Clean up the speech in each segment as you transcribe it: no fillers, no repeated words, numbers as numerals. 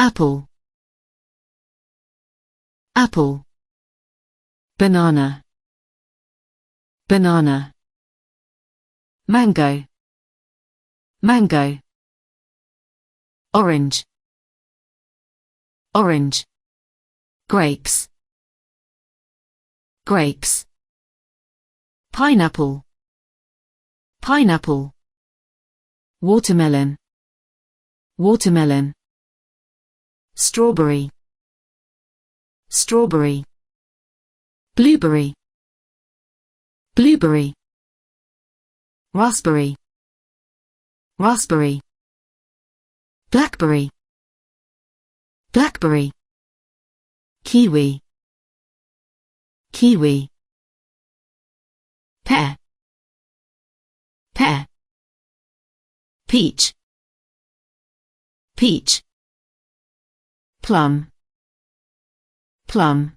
apple, apple. Banana, banana. Mango, mango. Orange, orange. Grapes, grapes. Pineapple, pineapple. Watermelon, watermelon. Strawberry, strawberry. Blueberry, blueberry. Raspberry, raspberry. Blackberry, blackberry. Kiwi, kiwi. Pear, pear. Peach, peach. Plum, plum.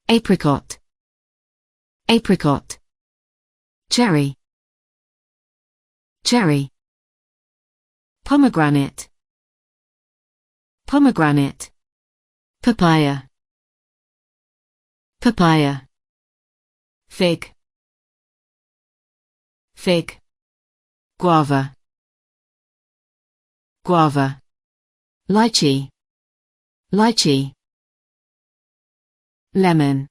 Apricot, apricot. Cherry, cherry. Pomegranate, pomegranate. Papaya, papaya. Fig, fig. Guava, guava. Lychee, lychee. Lemon,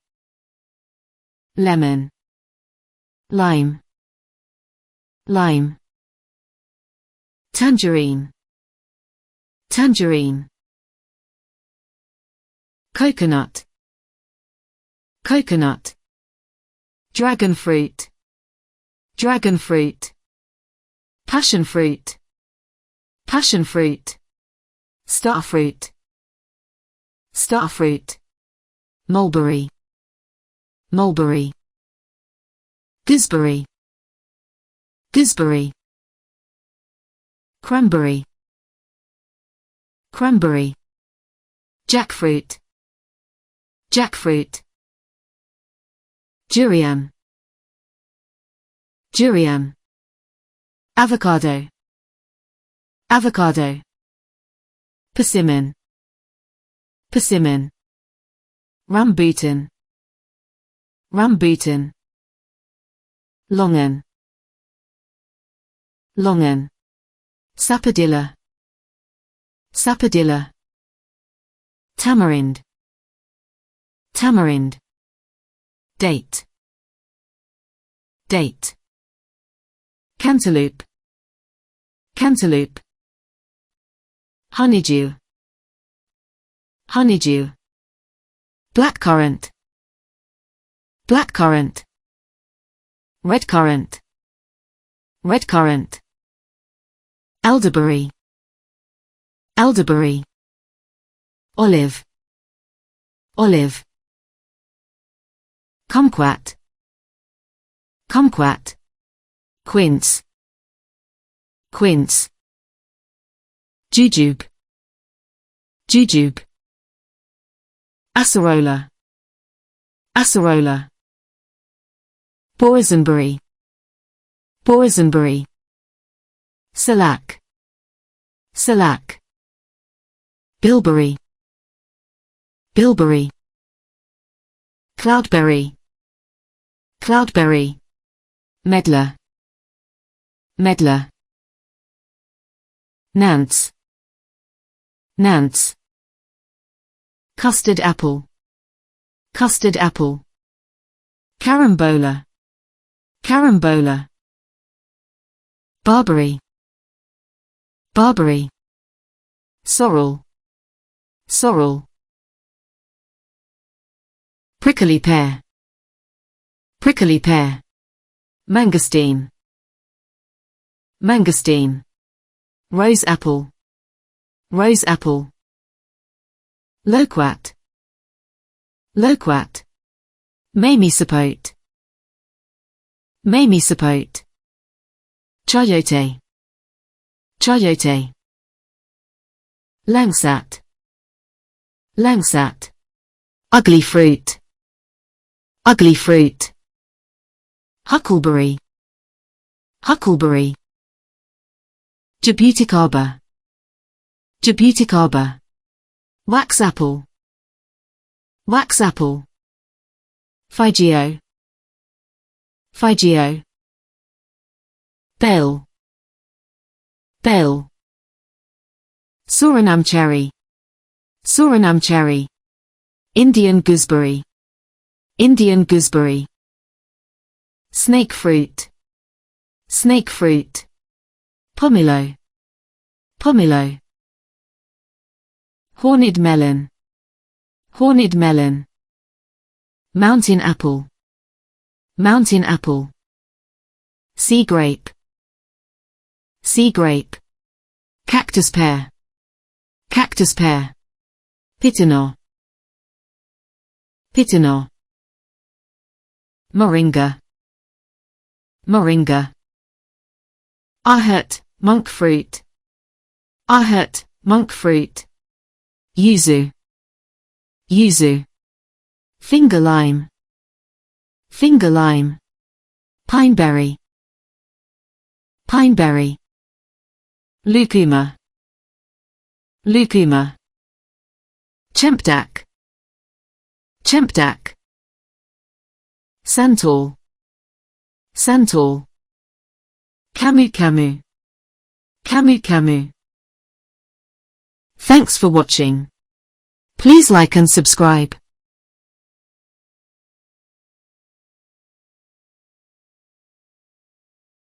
lemon. Lime, lime. Tangerine, tangerine. Coconut, coconut. Dragon fruit, dragon fruit. Passion fruit, passion fruit. Starfruit, starfruit. Mulberry, mulberry. Gooseberry, gooseberry. Cranberry, cranberry. Jackfruit, jackfruit. Durian, durian. Avocado, avocado. Persimmon, persimmon. Rambutan, rambutan. Longan, longan. Sapodilla, sapodilla. Tamarind, tamarind. Date, date. Cantaloupe, cantaloupe. Honeydew, honeydew. Blackcurrant, blackcurrant. Redcurrant, redcurrant. Elderberry, elderberry. Olive, olive. Kumquat, kumquat. Quince, quince. Jujube, jujube. Acerola, acerola. Boysenberry, boysenberry. Shellac, shellac. Bilberry, bilberry. Cloudberry, cloudberry. Medlar, medlar. Nance, nance. Custard apple, custard apple. Carambola, carambola. Barberry, barberry. Sorrel, sorrel. Prickly pear, prickly pear. Mangosteen, mangosteen. Rose apple, rose apple. Loquat, loquat. Mamie sapote, mamie sapote. Chayote, chayote. Langsat, langsat. Ugly fruit, ugly fruit. Huckleberry, huckleberry. Jabuticaba, Jabutic arbor. Wax apple. Wax apple. Figeo. Figeo. Bell. Bell. Suriname cherry. Suriname cherry. Indian gooseberry. Indian gooseberry. Snake fruit. Snake fruit. Pomelo. Pomelo. Horned melon. Horned melon. Mountain apple. Mountain apple. Sea grape. Sea grape. Cactus pear. Cactus pear. Pitino. Pitino. Moringa. Moringa. Ahut, monk fruit. Ahut, monk fruit. Yuzu. Yuzu. Finger lime. Finger lime. Pineberry. Pineberry. Lucuma. Lucuma. Chempdak. Chempdak. Santal. Santal. Camu camu. Camu camu. Thanks for watching. Please like and subscribe.